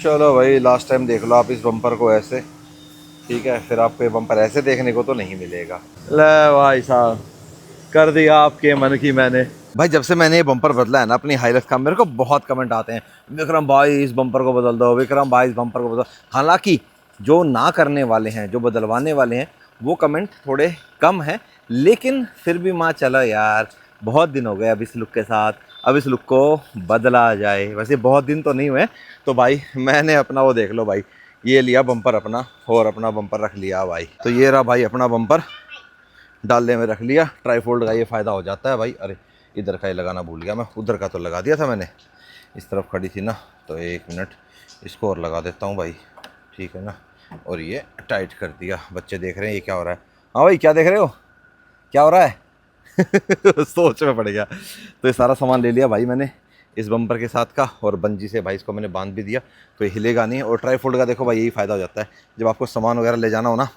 चलो भाई, last time देख लो आप इस बम्पर को ऐसे, ठीक है, फिर आपको ये बम्पर ऐसे देखने को तो नहीं मिलेगा। ले भाई साहब, कर दिया आपके मन की मैंने। भाई जब से मैंने ये बम्पर बदला है ना अपनी हाइलक्स का, मेरे को बहुत कमेंट आते हैं, विक्रम भाई इस बम्पर को बदल दो, विक्रम भाई इस बम्पर को बदल। हालांकि जो ना करने वाले हैं, जो बदलवाने वाले हैं, वो कमेंट थोड़े कम हैं, लेकिन फिर भी माँ चलो यार, बहुत दिन हो गए अब इस लुक के साथ, अब इस लुक को बदला जाए। वैसे बहुत दिन तो नहीं हुए, तो भाई मैंने अपना वो देख लो भाई, ये लिया बम्पर अपना, और अपना बम्पर रख लिया भाई। तो ये रहा भाई अपना बम्पर, डालने में रख लिया। ट्राईफोल्ड का ये फ़ायदा हो जाता है भाई। अरे इधर का ही लगाना भूल गया मैं, उधर का तो लगा दिया था मैंने, इस तरफ खड़ी थी ना, तो एक मिनट इसको और लगा देता हूँ भाई, ठीक है ना। और ये टाइट कर दिया। बच्चे देख रहे हैं ये क्या हो रहा है। हाँ भाई क्या देख रहे हो, क्या हो रहा है? सोच में पड़ गया। तो ये सारा सामान ले लिया भाई मैंने इस बम्पर के साथ का, और बंजी से भाई इसको मैंने बांध भी दिया, तो ये हिलेगा नहीं। और ट्राईफोल्ड का देखो भाई यही फ़ायदा हो जाता है, जब आपको सामान वगैरह ले जाना हो ना,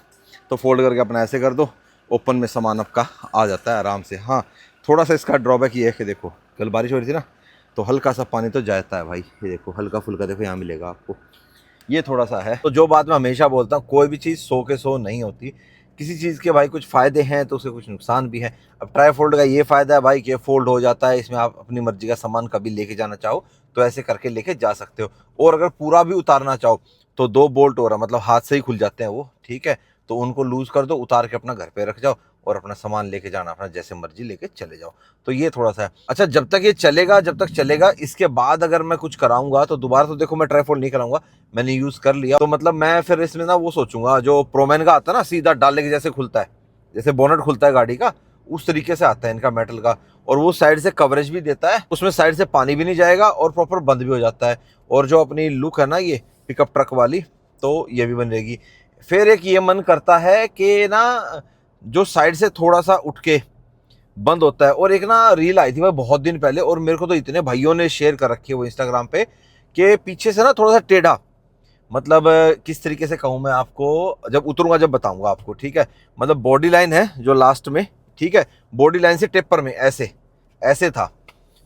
तो फोल्ड करके अपना ऐसे कर दो, ओपन में सामान आपका आ जाता है आराम से। हाँ, थोड़ा सा इसका ड्रॉबैक ये है कि देखो कल बारिश हो रही थी ना, तो हल्का सा पानी तो जाता है भाई, ये देखो हल्का फुल्का देखो यहाँ मिलेगा आपको, ये थोड़ा सा है। तो जो बात मैं हमेशा बोलता हूँ, कोई भी चीज़ 100 के 100 नहीं होती, किसी चीज़ के भाई कुछ फ़ायदे हैं तो उसके कुछ नुकसान भी हैं। अब ट्राईफोल्ड का ये फ़ायदा है भाई कि फोल्ड हो जाता है, इसमें आप अपनी मर्जी का सामान कभी लेके जाना चाहो तो ऐसे करके लेके जा सकते हो। और अगर पूरा भी उतारना चाहो तो 2 बोल्ट हो रहा, मतलब हाथ से ही खुल जाते हैं वो, ठीक है, तो उनको लूज़ कर दो, उतार के अपना घर पे रख जाओ, और अपना सामान लेके जाना अपना जैसे मर्जी लेके चले जाओ। तो ये थोड़ा सा है। अच्छा, जब तक ये चलेगा, जब तक चलेगा, इसके बाद अगर मैं कुछ कराऊंगा तो दोबारा तो देखो मैं ट्राईफोल्ड नहीं कराऊंगा, मैंने यूज़ कर लिया, तो मतलब मैं फिर इसमें ना वो सोचूंगा, जो प्रोमैन का आता है ना सीधा डालने के जैसे खुलता है, जैसे बोनट खुलता है गाड़ी का, उस तरीके से आता है इनका मेटल का। और वो साइड से कवरेज भी देता है, उसमें साइड से पानी भी नहीं जाएगा, और प्रॉपर बंद भी हो जाता है। और जो अपनी लुक है ना ये पिकअप ट्रक वाली, तो ये भी बन रहेगी। फिर एक ये मन करता है कि ना जो साइड से थोड़ा सा उठ के बंद होता है, और एक ना रील आई थी भाई बहुत दिन पहले, और मेरे को तो इतने भाइयों ने शेयर कर रखी है वो इंस्टाग्राम पे, कि पीछे से ना थोड़ा सा टेढ़ा, मतलब किस तरीके से कहूँ मैं आपको, जब उतरूंगा जब बताऊंगा आपको, ठीक है। मतलब बॉडी लाइन है जो लास्ट में, ठीक है, बॉडी लाइन से टेपर में ऐसे ऐसे था,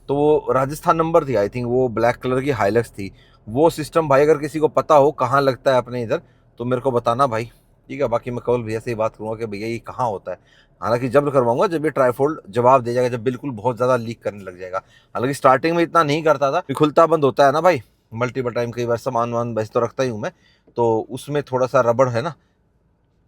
तो वो राजस्थान नंबर थी आई थिंक, वो ब्लैक कलर की हाइलक्स थी। वो सिस्टम भाई अगर किसी को पता हो कहाँ लगता है अपने इधर, तो मेरे को बताना भाई, ठीक है। बाकी मैं कल भैया से ही बात करूँगा कि भैया ये कहाँ होता है। हालांकि जब करवाऊंगा जब ये ट्राईफोल्ड जवाब दे जाएगा, जब बिल्कुल बहुत ज़्यादा लीक करने लग जाएगा। हालांकि स्टार्टिंग में इतना नहीं करता था, खुलता बंद होता है ना भाई मल्टीपल टाइम, कई बार सामान वामान वैसे तो रखता ही हूँ मैं, तो उसमें थोड़ा सा रबड़ है ना,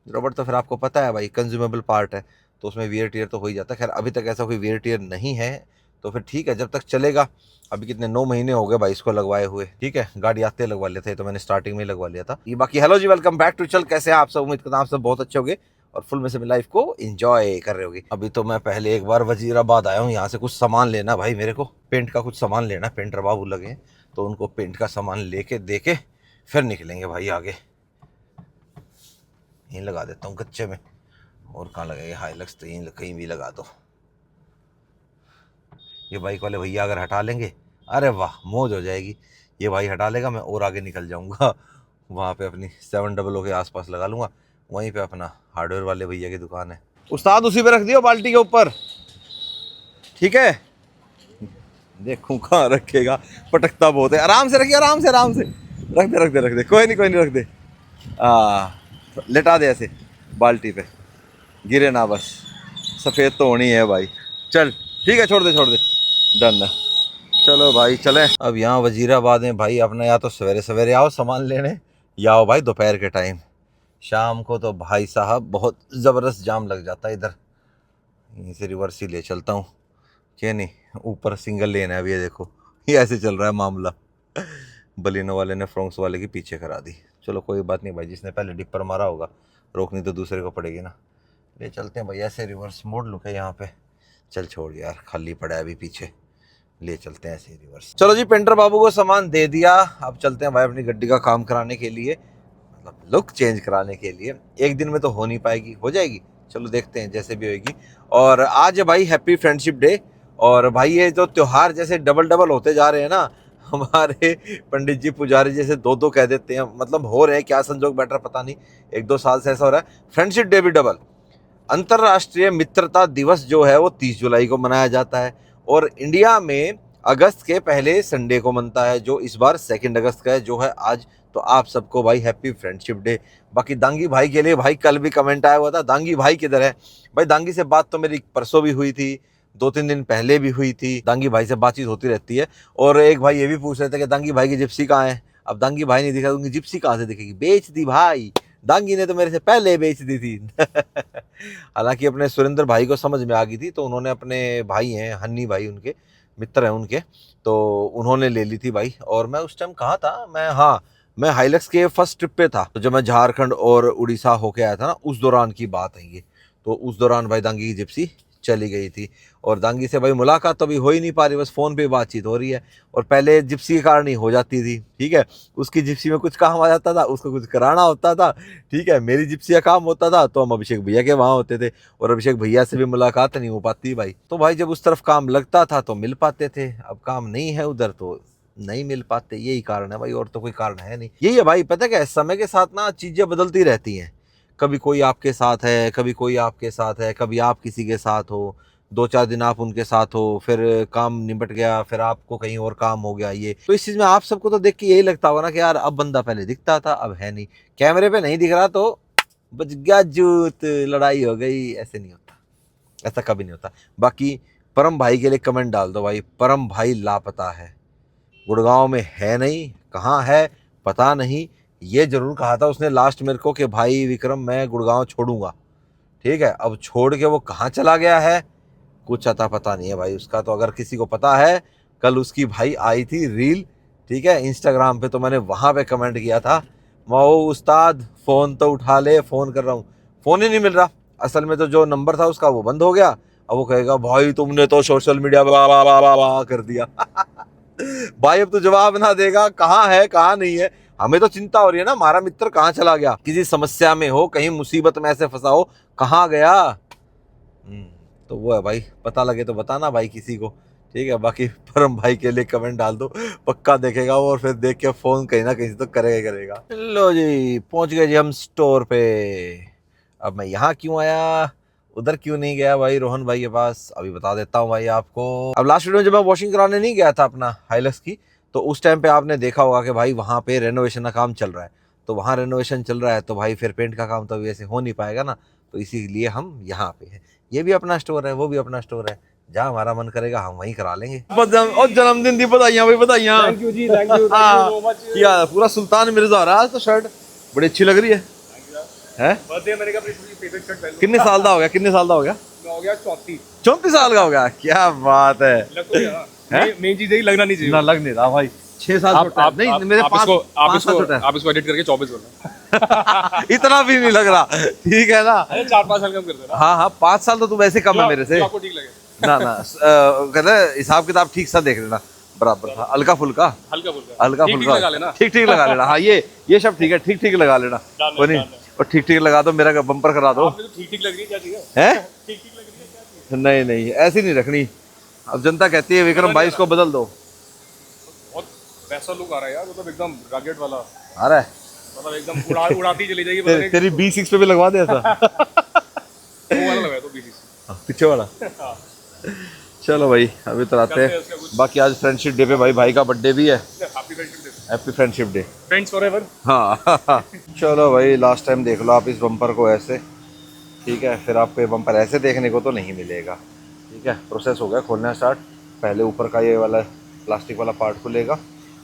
रबड़ तो फिर आपको पता है भाई कंज्यूमेबल पार्ट है, तो उसमें वियर टियर तो हो ही जाता है। खैर अभी तक ऐसा कोई वियर टियर नहीं है, तो फिर ठीक है, जब तक चलेगा। अभी कितने 9 महीने हो गए भाई इसको लगवाए हुए, ठीक है, गाड़ी आते लगवा लेते, तो मैंने स्टार्टिंग में ही लगवा लिया था ये। बाकी हेलो जी, वेलकम बैक टू चल, कैसे हैं आप सब? उम्मीद करता हूं आप सब बहुत अच्छे होंगे और फुल में से लाइफ को एंजॉय कर रहे होगे। अभी तो मैं पहले एक बार वजीराबाद आया हूँ, यहाँ से कुछ सामान लेना भाई, मेरे को पेंट का कुछ सामान लेना, पेंटर बाबू लगे हैं, तो उनको पेंट का सामान लेके दे के फिर निकलेंगे भाई आगे। यहीं लगा देता हूँ कच्चे में, और कहाँ लगेगा हाइलक्स, तो यहीं कहीं भी लगा दो। ये बाइक वाले भैया अगर हटा लेंगे, अरे वाह मौज हो जाएगी। ये भाई हटा लेगा, मैं और आगे निकल जाऊँगा, वहाँ पे अपनी 700 के आसपास लगा लूँगा, वहीं पे अपना हार्डवेयर वाले भैया की दुकान है। उस्ताद उसी पे रख दियो बाल्टी के ऊपर, ठीक है। देखूँ कहाँ रखेगा, पटकता बहुत है। आराम से रखिए, आराम से, आराम से रख दे, रख दे, रख दे, कोई नहीं, कोई नहीं, रख दे। लेटा दे ऐसे बाल्टी पे, गिरे ना बस। सफ़ेद तो होनी है भाई। चल ठीक है, छोड़ दे, छोड़ दे, डन है। चलो भाई चलें। अब यहाँ वजीराबाद में भाई अपना या तो सवेरे सवेरे आओ सामान लेने, या आओ भाई दोपहर के टाइम। शाम को तो भाई साहब बहुत ज़बरदस्त जाम लग जाता है इधर। यहीं से रिवर्स ही ले चलता हूँ, क्या नहीं, ऊपर सिंगल लेन है। अब ये देखो ये ऐसे चल रहा है मामला, बलिनो वाले ने फ्रोंक्स वाले की पीछे करा दी। चलो कोई बात नहीं भाई, जिसने पहले डिपर मारा होगा रोकनी तो दूसरे को पड़ेगी ना। ले चलते हैं भाई, ऐसे रिवर्स मोड़ लूँ क्या यहाँ पे? चल छोड़ यार, खाली पड़ा है अभी पीछे, ले चलते हैं ऐसे रिवर्स। चलो जी, पेंटर बाबू को सामान दे दिया, अब चलते हैं भाई अपनी गड्डी का काम कराने के लिए, मतलब लुक चेंज कराने के लिए। एक दिन में तो हो नहीं पाएगी, हो जाएगी, चलो देखते हैं जैसे भी होएगी। और आज है भाई हैप्पी फ्रेंडशिप डे, और भाई ये जो त्योहार जैसे डबल डबल होते जा रहे हैं ना, हमारे पंडित जी पुजारी जैसे दो दो कह देते हैं, मतलब हो रहे हैं क्या संजोग बैठ रहा पता नहीं, 1-2 साल से ऐसा हो रहा है। फ्रेंडशिप डे भी डबल। अंतर्राष्ट्रीय मित्रता दिवस जो है वो 30 जुलाई को मनाया जाता है, और इंडिया में अगस्त के पहले संडे को मनता है, जो इस बार 2 अगस्त का है, जो है आज तो आप सबको भाई हैप्पी फ्रेंडशिप डे। बाकी दांगी भाई के लिए भाई कल भी कमेंट आया हुआ था, दांगी भाई किधर है। भाई दांगी से बात तो मेरी परसों भी हुई थी, 2-3 दिन पहले भी हुई थी, दांगी भाई से बातचीत होती रहती है। और एक भाई ये भी पूछ रहे थे कि दांगी भाई की जिप्सी कहाँ है। अब दांगी भाई नहीं दिखा, उनकी जिप्सी कहाँ से दिखेगी, बेच दी भाई, दांगी ने तो मेरे से पहले बेच दी थी। हालांकि अपने सुरेंद्र भाई को समझ में आ गई थी, तो उन्होंने अपने भाई हैं हन्नी भाई, उनके मित्र हैं उनके, तो उन्होंने ले ली थी भाई। और मैं उस टाइम कहाँ था, मैं हाइलक्स के फर्स्ट ट्रिप पे था, तो जब मैं झारखंड और उड़ीसा होके आया था ना, उस दौरान की बात है ये। तो उस दौरान भाई दांगी की जिप्सी चली गई थी। और दांगी से भाई मुलाकात तो अभी हो ही नहीं पा रही, बस फ़ोन पे बातचीत हो रही है। और पहले जिप्सी के कारण ही हो जाती थी, ठीक है, उसकी जिप्सी में कुछ काम आ जाता था, उसको कुछ कराना होता था, ठीक है, मेरी जिप्सी का काम होता था तो हम अभिषेक भैया के वहाँ होते थे, और अभिषेक भैया से भी मुलाकात नहीं हो पाती भाई। तो भाई जब उस तरफ काम लगता था तो मिल पाते थे, अब काम नहीं है उधर तो नहीं मिल पाते, यही कारण है भाई, और तो कोई कारण है नहीं। यही है भाई, पता क्या है, समय के साथ ना चीज़ें बदलती रहती हैं। कभी कोई आपके साथ है, कभी कोई आपके साथ है, कभी आप किसी के साथ हो, 2-4 दिन आप उनके साथ हो, फिर काम निपट गया, फिर आपको कहीं और काम हो गया। ये तो इस चीज़ में आप सबको तो देख के यही लगता होगा ना कि यार अब बंदा पहले दिखता था अब है नहीं, कैमरे पे नहीं दिख रहा तो बच गया जूत, लड़ाई हो गई। ऐसे नहीं होता, ऐसा कभी नहीं होता। बाकी परम भाई के लिए कमेंट डाल दो भाई, परम भाई लापता है, गुड़गांव में है नहीं, कहाँ है पता नहीं। ये जरूर कहा था उसने लास्ट मेरे को कि भाई विक्रम मैं गुड़गांव छोड़ूंगा, ठीक है, अब छोड़ के वो कहाँ चला गया है कुछ अता पता नहीं है भाई उसका। तो अगर किसी को पता है, कल उसकी भाई आई थी रील, ठीक है, इंस्टाग्राम पे, तो मैंने वहाँ पे कमेंट किया था, माओ उस्ताद फ़ोन तो उठा ले, फ़ोन कर रहा हूँ, फ़ोन ही नहीं मिल रहा। असल में तो जो नंबर था उसका वो बंद हो गया, अब वो कहेगा भाई तुमने तो सोशल मीडिया वाह वाह वाह वाह वाह कर दिया। भाई अब तो जवाब ना देगा कहाँ है कहाँ नहीं है, हमें तो चिंता हो रही है ना, हमारा मित्र कहाँ चला गया, किसी समस्या में हो, कहीं मुसीबत में ऐसे फंसा हो, कहाँ गया। तो वो है भाई, पता लगे तो बताना भाई किसी को, ठीक है। बाकी परम भाई के लिए कमेंट डाल दो, पक्का देखेगा वो, और फिर देख के फोन कहीं ना कहीं तो करेगा ही करेगा। लो जी पहुंच गए जी हम स्टोर पे। अब मैं यहाँ क्यों आया, उधर क्यों नहीं गया भाई रोहन भाई के पास, अभी बता देता हूँ भाई आपको। अब लास्ट वीडियो में जब मैं वॉशिंग कराने नहीं गया था अपना हाइलक्स की, तो उस टाइम पे आपने देखा होगा कि भाई वहाँ पे रेनोवेशन का काम चल रहा है, तो वहाँ रेनोवेशन चल रहा है तो भाई फिर पेंट का काम तो वैसे हो नहीं पाएगा ना, तो इसीलिए हम यहाँ पे हैं। ये भी अपना स्टोर है, वो भी अपना स्टोर है, जहाँ हमारा मन करेगा हम वहीं करा लेंगे। और जन्मदिन दी बधाइयाँ भाई, बधाइयाँ। थैंक यू जी, थैंक यू सो मच। क्या पूरा सुल्तान मिर्जा हो रहा है आज तो, शर्ट बड़ी अच्छी लग रही है। बर्थडे मैंने कहा अपनी फेवरेट शर्ट पहन लो। कितने साल का हो गया, कितने साल का हो गया? मैं हो गया 34 साल का हो गया, क्या बात है। लग तो गया, मेन चीज है लगना नहीं चाहिए ना, लग नहीं रहा भाई। 6 साल छोटा है, नहीं मेरे 5 साल छोटा है। आप इसको एडिट करके 24 करना। इतना भी नहीं लग रहा, ठीक है ना, 4-5 साल कम कर देना। हाँ हाँ 5 साल तो तू वैसे कम है मेरे से, आपको ठीक लगे ना ना, कहते हिसाब किताब ठीक सा देख लेना, बराबर था, हल्का फुल्का ठीक ठीक लगा लेना। हाँ ये सब ठीक है, ठीक ठीक लगा लेना, कोई नहीं, और ठीक ठीक लगा दो, मेरा बम्पर करा दो। ठीक ठीक लग रही है क्या चीज़ है? ठीक ठीक लग रही है? नहीं नहीं ऐसी नहीं रखनी, अब जनता कहती है विक्रम भाई इसको बदल दो। बहुत वैसा लुक आ रहा है यार, मतलब एकदम रॉकेट वाला आ रहा है, मतलब एकदम उड़ाती चली जाएगी। तेरी B6 पे भी लगवा दे ऐसा। वो वाला लगाया तो B6 पीछे वाला। चलो भाई अभी तो आते हैं। बाकी आज फ्रेंडशिप डे पे भाई का बर्थडे भी है, happy friendship day, friends forever. हाँ चलो भाई लास्ट टाइम देख लो आप इस बम्पर को ऐसे, ठीक है, फिर आपको ये बम्पर ऐसे देखने को तो नहीं मिलेगा, ठीक है। प्रोसेस हो गया खोलना स्टार्ट, पहले ऊपर का ये वाला प्लास्टिक वाला पार्ट खुलेगा,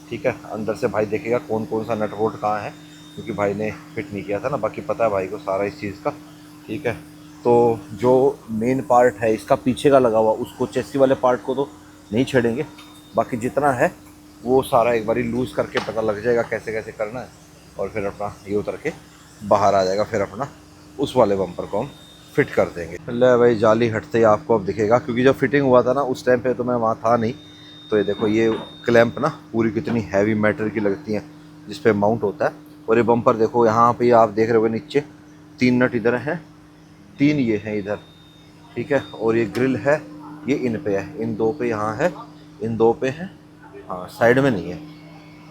ठीक है, अंदर से भाई देखेगा कौन कौन सा नट बोल्ट कहाँ है, क्योंकि भाई ने फिट नहीं किया था ना, बाकी पता है भाई को सारा इस चीज़ का, ठीक है। तो जो मेन पार्ट है इसका पीछे का लगा हुआ, उसको चेसी वाले पार्ट को तो नहीं छेड़ेंगे, बाकी जितना है वो सारा एक बारी लूज़ करके पता लग जाएगा कैसे कैसे करना है, और फिर अपना ये उतर के बाहर आ जाएगा, फिर अपना उस वाले बम्पर को हम फिट कर देंगे। ले भाई जाली हटते ही आपको अब दिखेगा, क्योंकि जब फिटिंग हुआ था ना उस टाइम पे तो मैं वहाँ था नहीं। तो ये देखो ये क्लैंप ना पूरी कितनी हैवी मेटल की लगती हैं जिस पे माउंट होता है, और ये बम्पर देखो यहाँ पे आप देख रहे हो नीचे 3 नट इधर हैं, 3 ये हैं इधर, ठीक है, और ये ग्रिल है ये इन पे है, इन 2 पे यहाँ है, इन 2 पे है, हाँ साइड में नहीं है,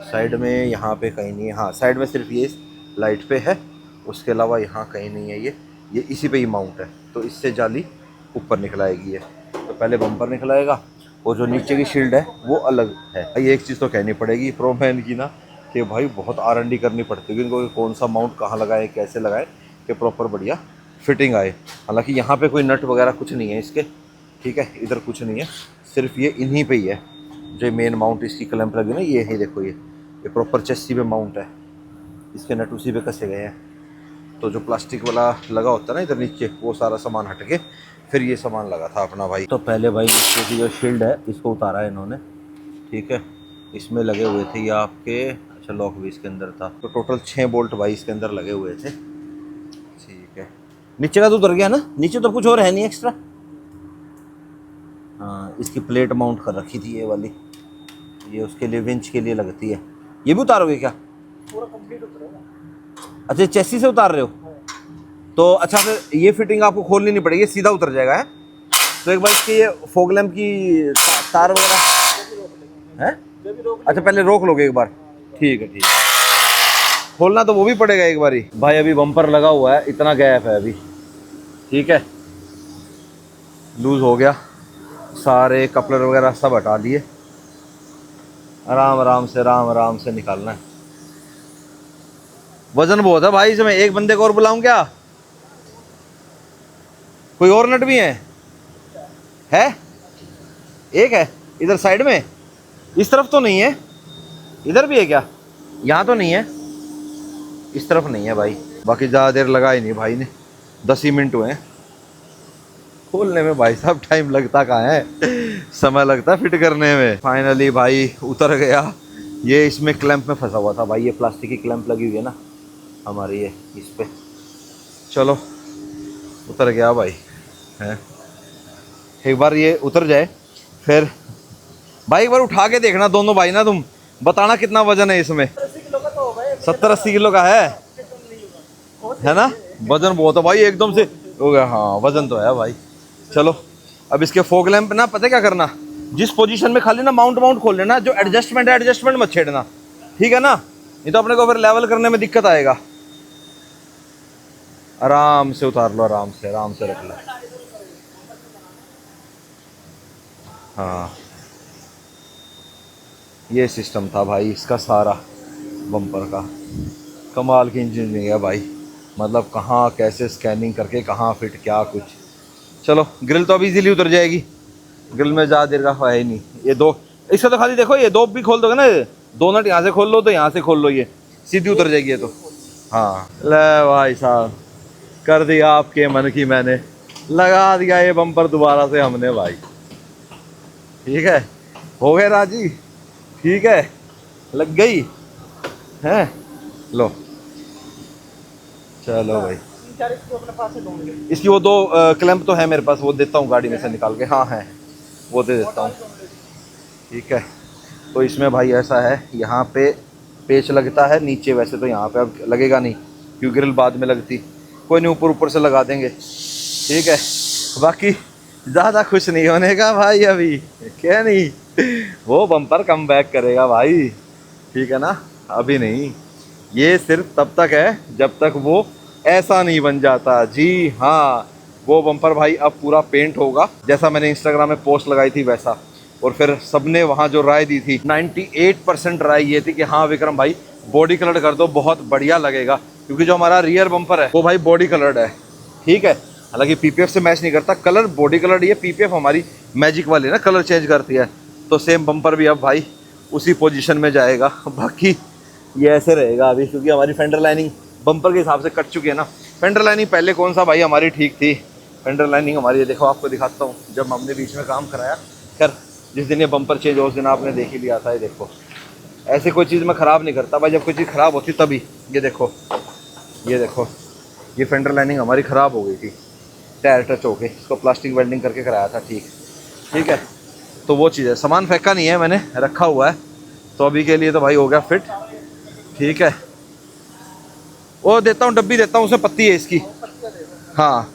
साइड में यहाँ पे कहीं नहीं है, हाँ साइड में सिर्फ ये लाइट पे है, उसके अलावा यहाँ कहीं नहीं है। ये इसी पे ही माउंट है, तो इससे जाली ऊपर निकलाएगी ये, तो पहले बम्पर निकलाएगा, और जो नीचे की शील्ड है वो अलग है। ये एक चीज़ तो कहनी पड़ेगी प्रोमैन की ना, तो भाई बहुत R&D करनी पड़ती है इनको, कौन सा माउंट कहाँ लगाए, कैसे लगाए कि प्रॉपर बढ़िया फिटिंग आए। हालांकि यहाँ पे कोई नट वगैरह कुछ नहीं है इसके, ठीक है, इधर कुछ नहीं है, सिर्फ ये इन्हीं पे ही है जो मेन माउंट इसकी क्लैंप लगी ना, ये है देखो, ये प्रॉपर चेस्सी पे माउंट है, इसके नट उसी पे कसे गए हैं। तो जो प्लास्टिक वाला लगा होता है ना इधर नीचे, वो सारा सामान हट के फिर ये सामान लगा था अपना भाई। तो पहले भाई नीचे की जो शील्ड है इसको उतारा है इन्होंने, ठीक है, इसमें लगे हुए थे ये आपके, अच्छा लॉक भी इसके अंदर था, तो टोटल 6 बोल्ट भाई इसके अंदर लगे हुए थे, ठीक है। नीचे का तो उतर गया ना, नीचे तो कुछ और है नहीं एक्स्ट्रा। हाँ, इसकी प्लेट माउंट कर रखी थी ये वाली, ये उसके लिए विंच के लिए लगती है। ये भी उतारोगे क्या? पूरा कंप्लीट उतरेगा। अच्छा, चेसी से उतार रहे हो तो अच्छा, फिर ये फिटिंग आपको खोलनी नहीं पड़ेगी, सीधा उतर जाएगा है। तो एक बार इसके ये फॉग लैंप की तार वगैरह है, अच्छा पहले रोक लोगे एक बार, ठीक है, ठीक है। खोलना तो वो भी पड़ेगा एक बार ही भाई। अभी बम्पर लगा हुआ है, इतना गैप है अभी, ठीक है, लूज हो गया, सारे कपलर वगैरह सब हटा दिए, आराम आराम से निकालना है। वजन बहुत है भाई इसमें, एक बंदे को और बुलाऊं क्या? कोई और नट भी है? एक है इधर साइड में, इस तरफ तो नहीं है, इधर भी है क्या? यहाँ तो नहीं है, इस तरफ नहीं है भाई। बाकी ज़्यादा देर लगा ही नहीं भाई ने, 10 ही मिनट हुए हैं खोलने में भाई साहब, टाइम लगता कहाँ है, समय लगता है फिट करने में। फाइनली भाई उतर गया। ये इसमें क्लैंप में फंसा हुआ था भाई, ये प्लास्टिक की क्लैंप लगी हुई है ना हमारी, ये इस पे, चलो उतर गया भाई है। एक बार ये उतर जाए फिर भाई एक बार उठा के देखना दोनों भाई ना, तुम बताना कितना वजन है इसमें। 70-80 किलो का है ना? वजन बहुत है भाई, एकदम से हो गया। हाँ वजन तो है भाई। चलो अब इसके फॉग लैंप ना, पता क्या करना, जिस पोजीशन में खाली ना माउंट खोल लेना, जो एडजस्टमेंट है एडजस्टमेंट मत छेड़ना, ठीक है ना, नहीं तो अपने को फिर लेवल करने में दिक्कत आएगा। आराम से उतार लो, आराम से रख लो। हाँ ये सिस्टम था भाई इसका सारा बम्पर का, कमाल की इंजीनियरिंग है भाई, मतलब कहाँ कैसे स्कैनिंग करके कहाँ फिट क्या कुछ। चलो ग्रिल तो अभी इजीली उतर जाएगी, ग्रिल में ज़्यादा देर का है ही नहीं। ये दो, इसका तो खाली देखो, ये दो भी खोल दोगे ना, दो नट यहाँ से खोल लो तो यहाँ से खोल लो, ये सीधी उतर जाएगी ये तो। हाँ ले भाई साहब, कर दिया आपके मन की मैंने, लगा दिया ये बम्पर दोबारा से हमने भाई, ठीक है, हो गए राजी, ठीक है, लग गई है, लो चलो भाई। इसकी वो 2 क्लैंप तो है मेरे पास, वो देता हूँ गाड़ी में से निकाल के, हाँ है वो दे देता हूँ, ठीक है। तो इसमें भाई ऐसा है, यहाँ पे पेच लगता है नीचे, वैसे तो यहाँ पे अब लगेगा नहीं क्योंकि ग्रिल बाद में लगती, कोई नहीं ऊपर से लगा देंगे, ठीक है। बाकी ज़्यादा खुश नहीं होने का भाई अभी, क्या नहीं, वो बम्पर कम बैक करेगा भाई, ठीक है ना, अभी नहीं, ये सिर्फ तब तक है जब तक वो ऐसा नहीं बन जाता। जी हाँ, वो बम्पर भाई अब पूरा पेंट होगा, जैसा मैंने इंस्टाग्राम में पोस्ट लगाई थी वैसा, और फिर सबने वहाँ जो राय दी थी 98% राय ये थी कि हाँ विक्रम भाई बॉडी कलर कर दो, बहुत बढ़िया लगेगा, क्योंकि जो हमारा रियर बम्पर है वो भाई बॉडी कलर्ड है, ठीक है, हालांकि पीपीएफ से मैच नहीं करता कलर, बॉडी कलर्ड ये, पीपीएफ हमारी मैजिक वाली ना कलर चेंज करती है, तो सेम बम्पर भी अब भाई उसी पोजीशन में जाएगा। बाकी ये ऐसे रहेगा अभी, क्योंकि हमारी फेंडर लाइनिंग बम्पर के हिसाब से कट चुकी है ना। फेंडर लाइनिंग पहले कौन सा भाई हमारी ठीक थी, फेंडर लाइनिंग हमारी, ये देखो आपको दिखाता हूँ, जब हमने बीच में काम कराया, खैर जिस दिन ये बम्पर चेंज हो उस दिन आपने देख ही लिया था। ये देखो, ऐसे कोई चीज़ मैं ख़राब नहीं करता भाई, जब कोई चीज़ ख़राब होती तभी। ये देखो ये फेंडर लाइनिंग हमारी ख़राब हो गई थी, टायर टच हो गए, इसको प्लास्टिक वेल्डिंग करके कराया था, ठीक है। तो वो चीज़ है, सामान फेंका नहीं है, मैंने रखा हुआ है, तो अभी के लिए तो भाई हो गया फिट, ठीक है। वो देता हूँ, डब्बी देता हूँ, उसमें पत्ती है इसकी, हाँ।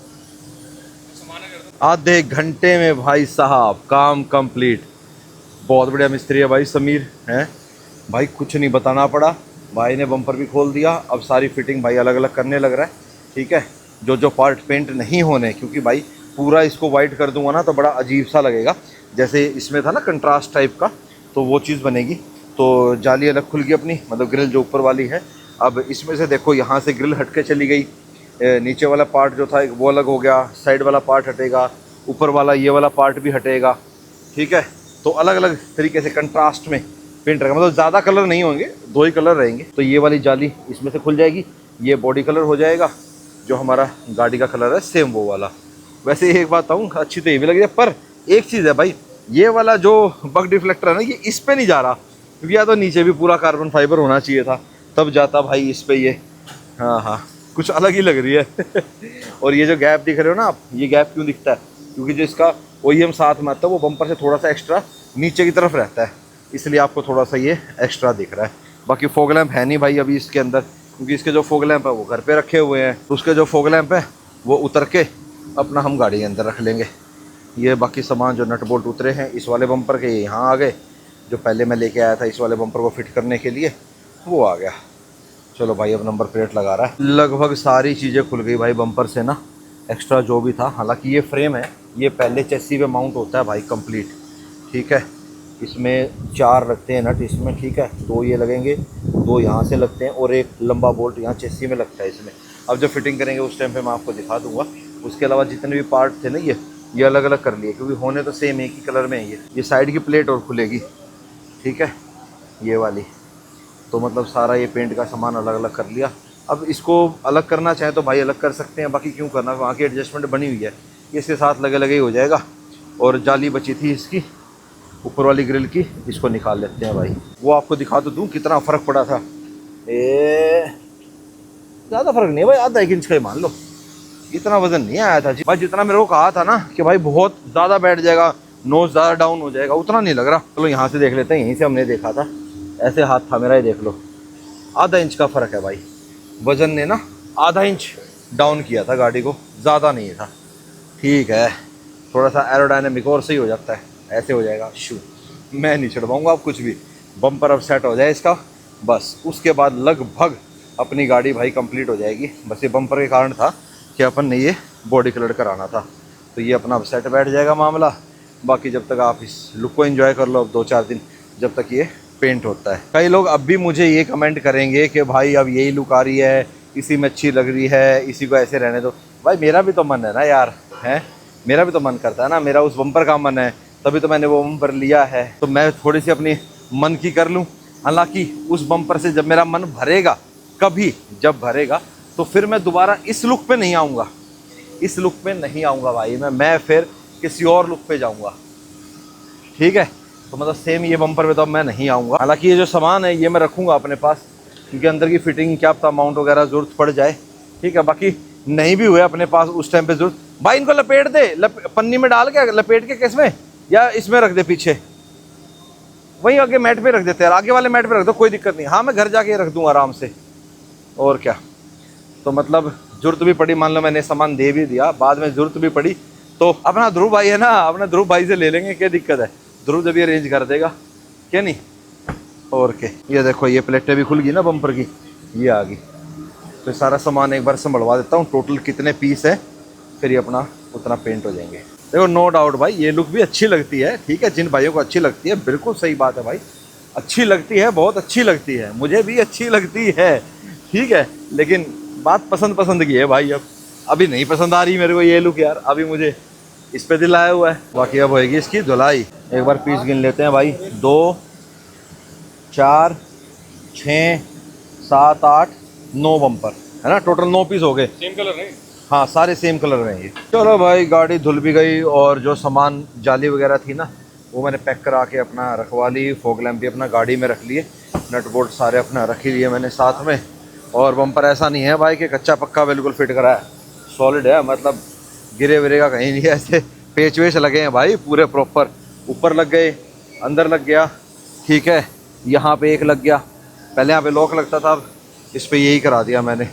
आधे घंटे में भाई साहब काम कंप्लीट, बहुत बढ़िया मिस्त्री है भाई समीर हैं भाई, कुछ नहीं बताना पड़ा, भाई ने बम्पर भी खोल दिया। अब सारी फिटिंग भाई अलग अलग करने लग रहा है, ठीक है। जो पार्ट पेंट नहीं होने, क्योंकि भाई पूरा इसको वाइट कर दूंगा ना तो बड़ा अजीब सा लगेगा, जैसे इसमें था ना कंट्रास्ट टाइप का, तो वो चीज़ बनेगी। तो जाली अलग खुल गई अपनी, मतलब ग्रिल जो ऊपर वाली है। अब इसमें से देखो यहाँ से ग्रिल हट के चली गई, नीचे वाला पार्ट जो था वो अलग हो गया, साइड वाला पार्ट हटेगा, ऊपर वाला ये वाला पार्ट भी हटेगा, ठीक है। तो अलग अलग तरीके से कंट्रास्ट में पेंट रहेगा, मतलब ज़्यादा कलर नहीं होंगे, 2 ही कलर रहेंगे। तो ये वाली जाली इसमें से खुल जाएगी, ये बॉडी कलर हो जाएगा, जो हमारा गाड़ी का कलर है सेम वो वाला। वैसे एक बात कहूँ, अच्छी तो ये भी लग रही है, पर एक चीज़ है भाई, ये वाला जो बग डिफ्लेक्टर है ना, ये इस पे नहीं जा रहा, क्योंकि या तो नीचे भी पूरा कार्बन फाइबर होना चाहिए था, तब जाता भाई इस पे ये। हाँ हाँ, कुछ अलग ही लग रही है। और ये जो गैप दिख रहे हो ना आप, ये गैप क्यों दिखता है? क्योंकि जो इसका OEM साथ में आता है वो बम्पर से थोड़ा सा एक्स्ट्रा नीचे की तरफ रहता है, इसलिए आपको थोड़ा सा ये एक्स्ट्रा दिख रहा है। बाकी फॉग लैंप है नहीं भाई अभी इसके अंदर, क्योंकि इसके जो फॉग लैंप है वो घर पे रखे हुए हैं, तो उसके जो फॉग लैंप है वो उतर के अपना हम गाड़ी के अंदर रख लेंगे। ये बाकी सामान जो नट बोल्ट उतरे हैं इस वाले बम्पर के, यहाँ आ गए। जो पहले मैं लेके आया था इस वाले बम्पर को फिट करने के लिए, वो आ गया। चलो भाई अब नंबर प्लेट लगा रहा है। लगभग सारी चीज़ें खुल गई भाई बम्पर से ना, एक्स्ट्रा जो भी था। हालांकि ये फ्रेम है, ये पहले चेसी पे माउंट होता है भाई कंप्लीट, ठीक है। इसमें 4 लगते हैं नट इसमें, ठीक है। 2 ये लगेंगे, 2 यहाँ से लगते हैं, और एक लंबा बोल्ट यहाँ चेसी में लगता है इसमें। अब जब फिटिंग करेंगे उस टाइम पे मैं आपको दिखा दूंगा। उसके अलावा जितने भी पार्ट थे ना ये अलग अलग कर लिए, क्योंकि होने तो सेम एक ही कलर में है। ये साइड की प्लेट और खुलेगी, ठीक है, ये वाली। तो मतलब सारा ये पेंट का सामान अलग अलग कर लिया। अब इसको अलग करना चाहें तो भाई अलग कर सकते हैं, बाकी क्यों करना, वहाँ की एडजस्टमेंट बनी हुई है, इसके साथ लगे लगे ही हो जाएगा। और जाली बची थी इसकी ऊपर वाली ग्रिल की, इसको निकाल लेते हैं भाई। वो आपको दिखा तो दूँ कितना फ़र्क पड़ा था। ज़्यादा फ़र्क नहीं है भाई, आधा 1 इंच का ही मान लो, इतना वज़न नहीं आया था जी भाई। जितना मेरे को कहा था ना कि भाई बहुत ज़्यादा बैठ जाएगा, नोज़ ज़्यादा डाउन हो जाएगा, उतना नहीं लग रहा। चलो यहाँ से देख लेते हैं, यहीं से हमने देखा था, ऐसे हाथ था मेरा, ये देख लो, आधा इंच का फ़र्क है भाई। वज़न ने ना आधा इंच डाउन किया था गाड़ी को, ज़्यादा नहीं था, ठीक है। थोड़ा सा एरोडायनेमिक और सही हो जाता है, ऐसे हो जाएगा शू। मैं नहीं चढ़वाऊँगा अब कुछ भी, बम्पर अब सेट हो जाए इसका, बस उसके बाद लगभग अपनी गाड़ी भाई कंप्लीट हो जाएगी। बस ये बम्पर के कारण था कि अपन ने ये बॉडी कलर कराना था, तो ये अपना अब सेट बैठ जाएगा मामला। बाकी जब तक आप इस लुक को एंजॉय कर लो अब 2-4 दिन, जब तक ये पेंट होता है। कई लोग अब भी मुझे ये कमेंट करेंगे कि भाई अब यही लुक आ रही है, इसी में अच्छी लग रही है, इसी को ऐसे रहने दो। भाई मेरा भी तो मन है ना यार, है, मेरा भी तो मन करता है ना, मेरा उस बम्पर का मन है, तभी तो मैंने वो बम्पर लिया है। तो मैं थोड़ी सी अपनी मन की कर लूँ। हालांकि उस बम्पर से जब मेरा मन भरेगा, कभी जब भरेगा, तो फिर मैं दोबारा इस लुक पे नहीं आऊँगा, इस लुक पे नहीं आऊँगा भाई मैं फिर किसी और लुक पे जाऊँगा, ठीक है। तो मतलब सेम ये बम्पर पे तो अब मैं नहीं आऊँगा। हालांकि ये जो सामान है ये मैं रखूँगा अपने पास, क्योंकि अंदर की फिटिंग क्या पता माउंट वगैरह ज़रूरत पड़ जाए, ठीक है। बाकी नहीं भी हुए अपने पास उस टाइम पे ज़रूरत, भाई इनको लपेट दे, पन्नी में डाल के लपेट के, किस में, या इसमें रख दे पीछे, वहीं आगे मैट पे रख देते हैं, आगे वाले मैट पे रख दो, कोई दिक्कत नहीं। हाँ मैं घर जाके रख दूँगा आराम से, और क्या। तो मतलब ज़रूरत भी पड़ी, मान लो मैंने सामान दे भी दिया, बाद में ज़रूरत भी पड़ी तो अपना ध्रुव भाई है ना, अपना ध्रुव भाई से ले लेंगे, क्या दिक्कत है, ध्रुव जब ये अरेंज कर देगा, क्या नहीं। और क्या, ये देखो ये प्लेटें भी खुल गई ना बम्पर की, ये आ गई। तो सारा सामान एक बार संभलवा देता हूँ, टोटल कितने पीस है, फिर ये अपना उतना पेंट हो जाएंगे। देखो नो डाउट भाई ये लुक भी अच्छी लगती है, ठीक है। जिन भाइयों को अच्छी लगती है, बिल्कुल सही बात है भाई, अच्छी लगती है, बहुत अच्छी लगती है, मुझे भी अच्छी लगती है, ठीक है। लेकिन बात पसंद की है भाई, अब अभी नहीं पसंद आ रही मेरे को ये लुक यार, अभी मुझे इस पे दिल आया हुआ है। बाकी अब होएगी इसकी धुलाई। एक बार पीस गिन लेते हैं भाई, 2 4 6 7 8 9 बम्पर है ना, टोटल 9 पीस हो गए। सेम कलर है, हाँ सारे सेम कलर में ये। चलो भाई गाड़ी धुल भी गई, और जो सामान जाली वगैरह थी ना वो मैंने पैक करा के अपना रखवा ली, फॉग लैम्प भी अपना गाड़ी में रख लिए, नट बोल्ट सारे अपना रख ही लिए मैंने साथ में। और बम्पर ऐसा नहीं है भाई कि कच्चा पक्का बिल्कुल फिट करा है, सॉलिड है, मतलब गिरे विरे का कहीं नहीं है, ऐसे पेच वेच लगे हैं भाई पूरे प्रॉपर, ऊपर लग गए, अंदर लग गया, ठीक है। यहाँ पे एक लग गया, पहले यहाँ पे लॉक लगता था, अब इस पे यही करा दिया मैंने।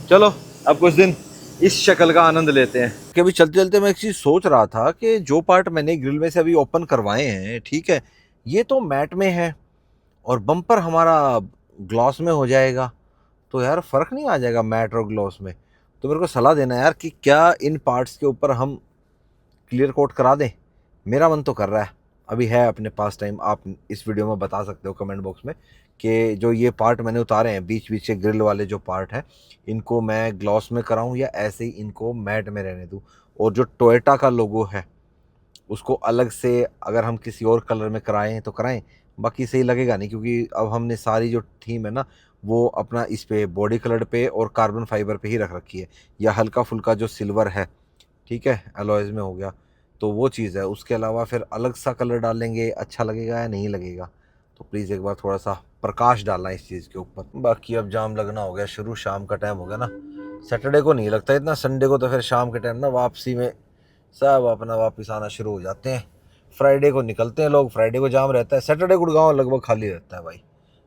चलो अब कुछ दिन इस शक्ल का आनंद लेते हैं। कि अभी चलते चलते मैं एक चीज़ सोच रहा था कि जो पार्ट मैंने ग्रिल में से अभी ओपन करवाए हैं, ठीक है, ये तो मैट में है और बम्पर हमारा ग्लॉस में हो जाएगा, तो यार फ़र्क नहीं आ जाएगा मैट और ग्लॉस में? तो मेरे को सलाह देना यार कि क्या इन पार्ट्स के ऊपर हम क्लियर कोट करा दें। मेरा मन तो कर रहा है, अभी है अपने पास टाइम, आप इस वीडियो में बता सकते हो कमेंट बॉक्स में कि जो ये पार्ट मैंने उतारे हैं बीच बीच के ग्रिल वाले जो पार्ट हैं, इनको मैं ग्लॉस में कराऊं या ऐसे ही इनको मैट में रहने दूं। और जो टोयोटा का लोगो है उसको अलग से अगर हम किसी और कलर में कराएं तो कराएं, बाकी सही लगेगा नहीं, क्योंकि अब हमने सारी जो थीम है ना वो अपना इस पे बॉडी कलर पे और कार्बन फाइबर पे ही रख रखी है, या हल्का फुल्का जो सिल्वर है, ठीक है, अलॉयज़ में हो गया, तो वो चीज़ है। उसके अलावा फिर अलग सा कलर डालेंगे, अच्छा लगेगा या नहीं लगेगा, तो प्लीज़ एक बार थोड़ा सा प्रकाश डालना इस चीज़ के ऊपर। बाकी अब जाम लगना हो गया शुरू, शाम का टाइम हो गया ना, सैटरडे को नहीं लगता इतना, संडे को तो फिर शाम के टाइम ना वापसी में सब अपना वापस आना शुरू हो जाते हैं। फ्राइडे को निकलते हैं लोग, फ्राइडे को जाम रहता है, सैटरडे गुड़गांव लगभग खाली रहता है भाई,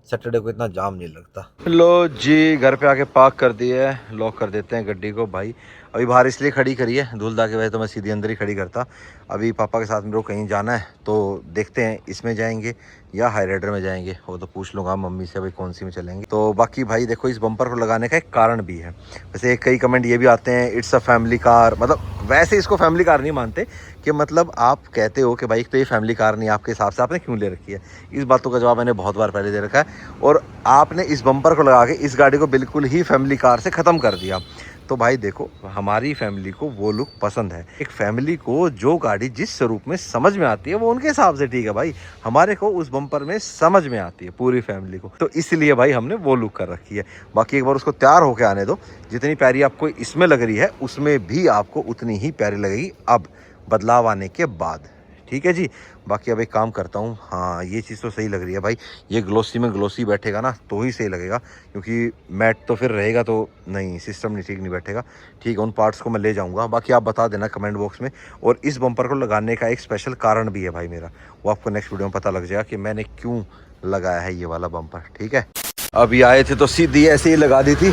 सैटरडे को इतना जाम नहीं लगता। लो जी, घर पे आके पार्क कर दिया है, लॉक कर देते हैं गड्डी को भाई। अभी बाहर इसलिए खड़ी करी है, धूलदा के वजह तो मैं सीधी अंदर ही खड़ी करता। अभी पापा के साथ मेरे को कहीं जाना है, तो देखते हैं इसमें जाएंगे या हाई राइडर में जाएंगे, वो तो पूछ लूँगा मम्मी से भाई कौन सी में चलेंगे। तो बाकी भाई देखो, इस बम्पर को लगाने का एक कारण भी है। वैसे कई कमेंट ये भी आते हैं इट्स अ फैमिली कार, मतलब वैसे इसको फैमिली कार नहीं मानते, कि मतलब आप कहते हो कि भाई तो ये फैमिली कार नहीं, आपके हिसाब से आपने क्यों ले रखी है। इस बातों का जवाब मैंने बहुत बार पहले दे रखा है, और आपने इस बम्पर को लगा के इस गाड़ी को बिल्कुल ही फैमिली कार से ख़त्म कर दिया। तो भाई देखो, हमारी फैमिली को वो लुक पसंद है। एक फैमिली को जो गाड़ी जिस स्वरूप में समझ में आती है वो उनके हिसाब से ठीक है भाई, हमारे को उस बम्पर में समझ में आती है पूरी फैमिली को, तो इसलिए भाई हमने वो लुक कर रखी है। बाकी एक बार उसको तैयार होके आने दो, जितनी प्यारी आपको इसमें लग रही है उसमें भी आपको उतनी ही प्यारी लगेगी अब बदलाव आने के बाद, ठीक है जी। बाकी अब एक काम करता हूँ, हाँ ये चीज़ तो सही लग रही है भाई, ये ग्लोसी में ग्लोसी बैठेगा ना तो ही सही लगेगा, क्योंकि मैट तो फिर रहेगा तो नहीं, सिस्टम नहीं ठीक नहीं बैठेगा। ठीक है, उन पार्ट्स को मैं ले जाऊँगा, बाकी आप बता देना कमेंट बॉक्स में। और इस बम्पर को लगाने का एक स्पेशल कारण भी है भाई मेरा, वो आपको नेक्स्ट वीडियो में पता लग जाएगा कि मैंने क्यों लगाया है ये वाला बम्पर, ठीक है। अभी आए थे तो सीधी ऐसे ही लगा दी थी,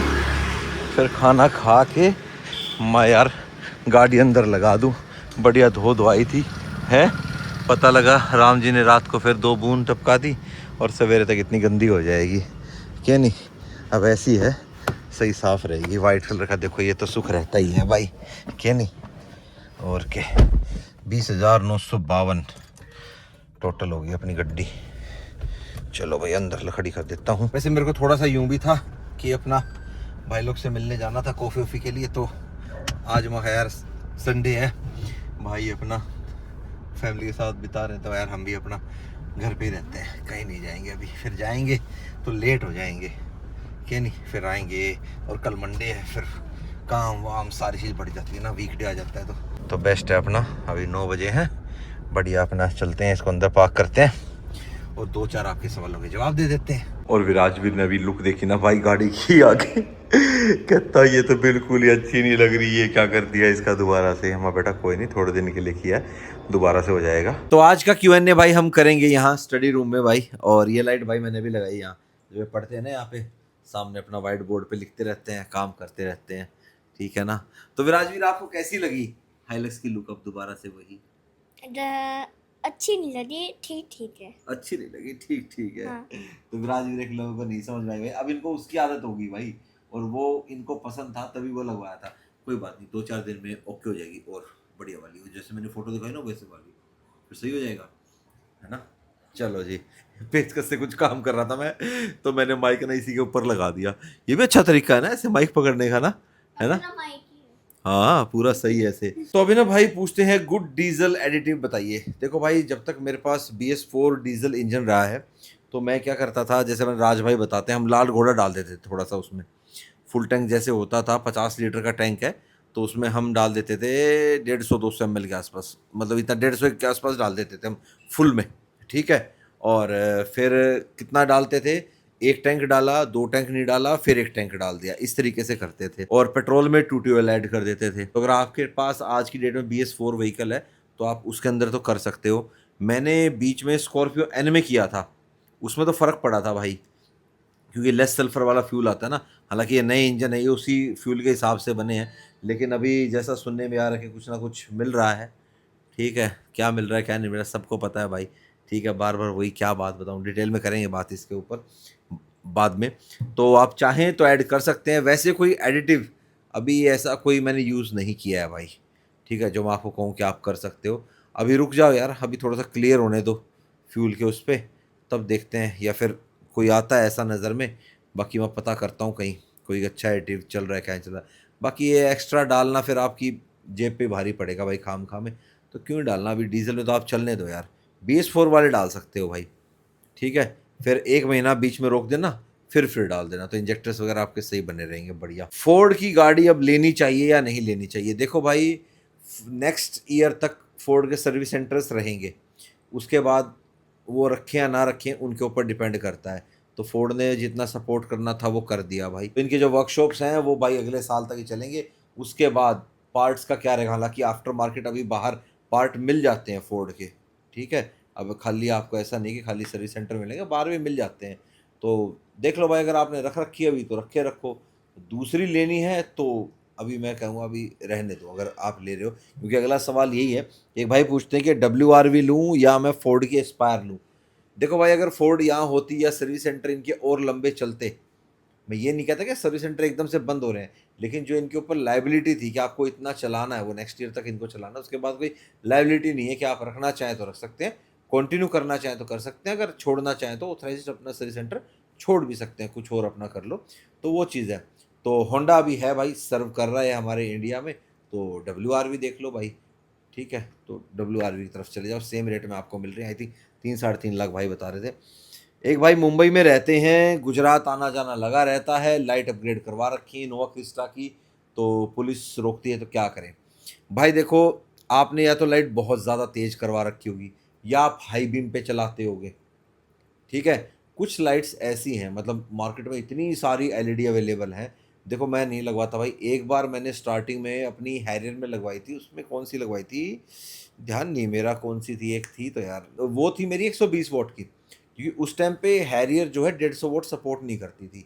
फिर खाना खा के मैं यार गाड़ी अंदर लगा दूँ, बढ़िया धो धोई थी है, पता लगा राम जी ने रात को फिर 2 बूंद टपका दी और सवेरे तक इतनी गंदी हो जाएगी, क्या नहीं। अब ऐसी है, सही साफ़ रहेगी। वाइट कलर का देखो, ये तो सुख रहता ही है भाई, क्या नहीं। और क्या, 20,952 टोटल होगी अपनी गड्डी। चलो भाई अंदर खड़ी कर देता हूँ। वैसे मेरे को थोड़ा सा यूँ भी था कि अपना भाई लोग से मिलने जाना था कॉफ़ी वॉफ़ी के लिए, तो आज मैं यार संडे है भाई, अपना फैमिली के साथ बिता रहे हैं, तो यार हम भी अपना घर पे ही रहते हैं, कहीं नहीं जाएंगे अभी, फिर जाएंगे तो लेट हो जाएंगे, क्या नहीं, फिर आएंगे। और कल मंडे है, फिर काम वाम सारी चीज़ बढ़ जाती है ना, वीकडे आ जाता है तो बेस्ट है अपना। अभी 9 बजे हैं, बढ़िया अपना चलते हैं, इसको अंदर पार्क करते हैं और 2-4 आपके सवालों के जवाब दे देते हैं। और विराजवीर ने अभी लुक देखी ना भाई गाड़ी की आगे, कहता ये तो बिल्कुल ही अच्छी नहीं लग रही है, क्या कर दिया इसका दोबारा से। हमारा बेटा कोई नहीं, थोड़े दिन के लिए किया है, दोबारा से हो जाएगा। तो आज का Q&A भाई हम करेंगे यहाँ स्टडी रूम में भाई, और ये लाइट भाई मैंने भी लगाई यहाँ, जो पढ़ते हैं ना यहाँ पे सामने अपना वाइट बोर्ड पे लिखते रहते हैं, काम करते रहते हैं, ठीक है ना। तो विराजवीर आपको कैसी लगी हाइलक्स की लुक अब दोबारा से वही? अच्छी नहीं लगी, ठीक ठीक है। अच्छी नहीं लगी, ठीक ठीक है। हाँ। तो विराजवीर एक लोगों को नहीं समझ में आई भाई, अब इनको उसकी आदत होगी भाई, और वो इनको पसंद था तभी वो लगवाया था। कोई बात नहीं, 2-4 दिन में ओके हो जाएगी और बढ़िया वाली, जैसे मैंने फोटो दिखाई ना वैसे वाली, फिर सही हो जाएगा, है ना। चलो जी, पेचकस से कुछ काम कर रहा था मैं, तो मैंने माइक ना इसी के ऊपर लगा दिया। ये भी अच्छा तरीका है ना ऐसे माइक पकड़ने का ना, है ना। हाँ पूरा सही है ऐसे। तो अभी ना भाई पूछते हैं गुड डीजल एडिटिव बताइए। देखो भाई, जब तक मेरे पास BS4 डीजल इंजन रहा है तो मैं क्या करता था, जैसे मैंने राज भाई बताते हैं, हम लाल घोड़ा डाल देते थे थोड़ा सा उसमें, फुल टैंक जैसे होता था, 50 लीटर का टैंक है, तो उसमें हम डाल देते थे 150-200 ml के आसपास, मतलब इतना 150 के आसपास डाल देते थे हम फुल में, ठीक है। और फिर कितना डालते थे, 1 टैंक डाला, 2 टैंक नहीं डाला, फिर 1 टैंक डाल दिया, इस तरीके से करते थे। और पेट्रोल में 2 ट्यूबवेल ऐड कर देते थे। तो अगर आपके पास आज की डेट में BS4 व्हीकल है तो आप उसके अंदर तो कर सकते हो। मैंने बीच में स्कॉर्पियो एन में किया था, उसमें तो फ़र्क पड़ा था भाई, क्योंकि लेस सल्फर वाला फ्यूल आता है ना। हालांकि ये नए इंजन है, ये उसी फ्यूल के हिसाब से बने हैं, लेकिन अभी जैसा सुनने में आ रहा है कि कुछ ना कुछ मिल रहा है, ठीक है। क्या मिल रहा है क्या नहीं मिल रहा सबको पता है भाई, ठीक है। बार बार वही क्या बात बताऊँ, डिटेल में करेंगे बात इसके ऊपर बाद में। तो आप चाहें तो ऐड कर सकते हैं, वैसे कोई एडिटिव अभी ऐसा कोई मैंने यूज़ नहीं किया है भाई, ठीक है, जो मैं आपको कहूँ कि आप कर सकते हो। अभी रुक जाओ यार, अभी थोड़ा सा क्लियर होने दो फ्यूल के उस पर, तब देखते हैं, या फिर कोई आता है ऐसा नज़र में। बाकी मैं पता करता हूँ कहीं कोई अच्छा एडिटिव चल रहा है, क्या चल रहा है। बाकी ये एक्स्ट्रा डालना फिर आपकी जेब पे भारी पड़ेगा भाई, खाम खा में, तो क्यों डालना। अभी डीजल में तो आप चलने दो यार, BS4 वाले डाल सकते हो भाई, ठीक है। फिर 1 महीना बीच में रोक देना, फिर डाल देना, तो इंजेक्टर्स वगैरह आपके सही बने रहेंगे, बढ़िया। फोर्ड की गाड़ी अब लेनी चाहिए या नहीं लेनी चाहिए? देखो भाई, नेक्स्ट ईयर तक फोर्ड के सर्विस सेंटर्स रहेंगे, उसके बाद वो रखें या ना रखें उनके ऊपर डिपेंड करता है। तो फोर्ड ने जितना सपोर्ट करना था वो कर दिया भाई। तो इनके जो वर्कशॉप्स हैं वो भाई अगले साल तक ही चलेंगे। उसके बाद पार्ट्स का क्या रहेगा, हालांकि आफ्टर मार्केट अभी बाहर पार्ट मिल जाते हैं फोर्ड के, ठीक है। अब खाली आपको ऐसा नहीं कि खाली सर्विस सेंटर मिलेंगे, बाहर भी मिल जाते हैं। तो देख लो भाई, अगर आपने रख रखी है अभी तो रखे रखो, दूसरी लेनी है तो अभी मैं कहूँगा अभी रहने दो अगर आप ले रहे हो। क्योंकि अगला सवाल यही है, एक भाई पूछते हैं कि WRV लूँ या मैं फोर्ड की एस्पायर लूँ। देखो भाई, अगर फोर्ड यहाँ होती या सर्विस सेंटर इनके और लंबे चलते, मैं ये नहीं कहता कि सर्विस सेंटर एकदम से बंद हो रहे हैं, लेकिन जो इनके ऊपर लाइबिलिटी थी कि आपको इतना चलाना है, वो नेक्स्ट ईयर तक इनको चलाना है, उसके बाद कोई लाइबिलिटी नहीं है कि आप रखना चाहें तो रख सकते हैं, कंटिन्यू करना चाहें तो कर सकते हैं, अगर छोड़ना चाहें तो ऑथराइज्ड अपना सर्विस सेंटर छोड़ भी सकते हैं, कुछ और अपना कर लो, तो वो चीज़ है। तो होंडा अभी है भाई, सर्व कर रहा है हमारे इंडिया में, तो WRV देख लो भाई, ठीक है। तो WRV की तरफ चले जाओ, सेम रेट में आपको मिल रही है, आई थिंक 3-3.5 लाख भाई बता रहे थे। एक भाई मुंबई में रहते हैं, गुजरात आना जाना लगा रहता है, लाइट अपग्रेड करवा रखी है इनोवा क्रिस्टा की, तो पुलिस रोकती है तो क्या करें। भाई देखो, आपने या तो लाइट बहुत ज़्यादा तेज़ करवा रखी होगी या आप हाई बीम पे चलाते होगे, ठीक है। कुछ लाइट्स ऐसी हैं, मतलब मार्केट में इतनी सारी LED अवेलेबल हैं। देखो मैं नहीं लगवाता भाई, एक बार मैंने स्टार्टिंग में अपनी हैरियर में लगवाई थी, उसमें कौन सी लगवाई थी ध्यान नहीं मेरा, कौन सी थी, एक थी तो यार, वो थी मेरी 120 वॉट की, क्योंकि उस टाइम पे हैरियर जो है 150 वॉट सपोर्ट नहीं करती थी,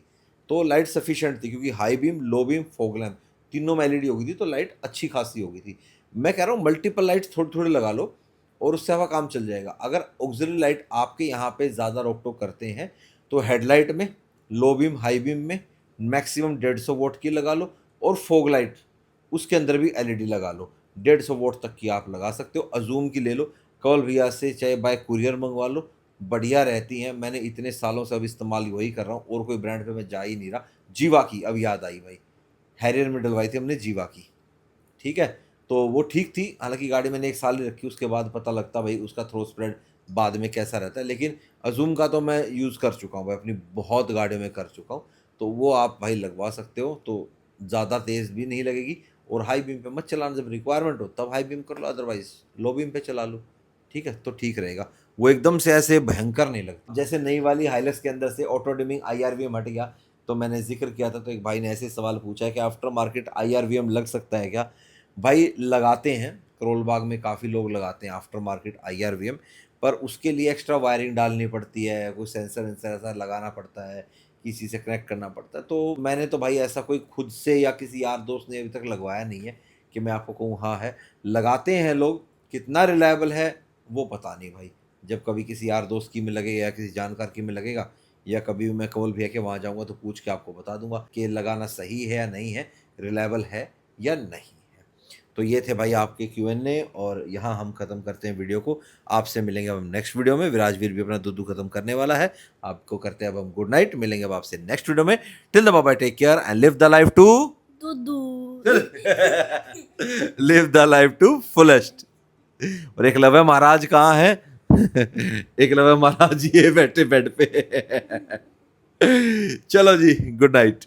तो लाइट सफिशिएंट थी, क्योंकि high beam, low beam, fog lamp तीनों में LED हो गई थी, तो लाइट अच्छी खासी हो गई थी। मैं कह रहा हूँ मल्टीपल लाइट्स थोड़ी थोड़ी लगा लो और उससे आपका काम चल जाएगा। अगर ऑक्सिलरी लाइट आपके यहाँ पे ज़्यादा रोक टोक करते हैं तो हेडलाइट में, लो बीम, हाई बीम में मैक्सिमम 150 वोट की लगा लो, और फोग लाइट उसके अंदर भी LED लगा लो, 150 वोट तक की आप लगा सकते हो। अजूम की ले लो, कवल भैया से चाहे बाय कुरियर मंगवा लो, बढ़िया रहती हैं। मैंने इतने सालों से अब इस्तेमाल वही कर रहा हूँ, और कोई ब्रांड पे मैं जा ही नहीं रहा। जीवा की अब याद आई भाई, हैरियर में डलवाई थी हमने जीवा की, ठीक है। तो वो ठीक थी, हालांकि गाड़ी मैंने 1 साल ही रखी, उसके बाद पता लगता भाई उसका थ्रो स्प्रेड बाद में कैसा रहता है। लेकिन अजूम का तो मैं यूज़ कर चुका हूँ भाई, अपनी बहुत गाड़ियों में कर चुका हूँ, तो वो आप भाई लगवा सकते हो, तो ज़्यादा तेज़ भी नहीं लगेगी। और हाई बीम पे मत चलाना, जब रिक्वायरमेंट हो तब हाई बीम कर लो, अदरवाइज लो बीम पे चला लो, ठीक है, तो ठीक रहेगा। वो एकदम से ऐसे भयंकर नहीं लगता। जैसे नई वाली हाइलक्स के अंदर से ऑटो डिमिंग IRVM हट गया, तो मैंने जिक्र किया था, तो एक भाई ने ऐसे सवाल पूछा है कि आफ्टर मार्केट IRVM लग सकता है क्या। भाई लगाते हैं, करोल बाग में काफ़ी लोग लगाते हैं आफ्टर मार्केट IRVM, पर उसके लिए एक्स्ट्रा वायरिंग डालनी पड़ती है, कोई सेंसर वेंसर ऐसा लगाना पड़ता है, किसी से कनेक्ट करना पड़ता है। तो मैंने तो भाई ऐसा कोई खुद से या किसी यार दोस्त ने अभी तक लगवाया नहीं है कि मैं आपको कहूँ हाँ है। लगाते हैं लोग, कितना रिलायबल है वो पता नहीं भाई। जब कभी किसी यार दोस्त की में लगेगा या किसी जानकार की में लगेगा, या कभी मैं कमल भैया के वहाँ जाऊँगा तो पूछ के आपको बता दूंगा कि लगाना सही है या नहीं है, रिलायबल है या नहीं। तो ये थे भाई आपके Q&A, और यहाँ हम ख़त्म करते हैं वीडियो को। आपसे मिलेंगे अब हम नेक्स्ट वीडियो में। विराजवीर भी अपना दूध ख़त्म करने वाला है, आपको करते हैं अब हम गुड नाइट। मिलेंगे अब आपसे नेक्स्ट वीडियो में। Till the bye bye, take care and live the life to दूध live the life to fullest. और एकलव्य महाराज कहाँ है? एकलव्य महाराज ये बैठे बेड पे। चलो जी, गुड नाइट।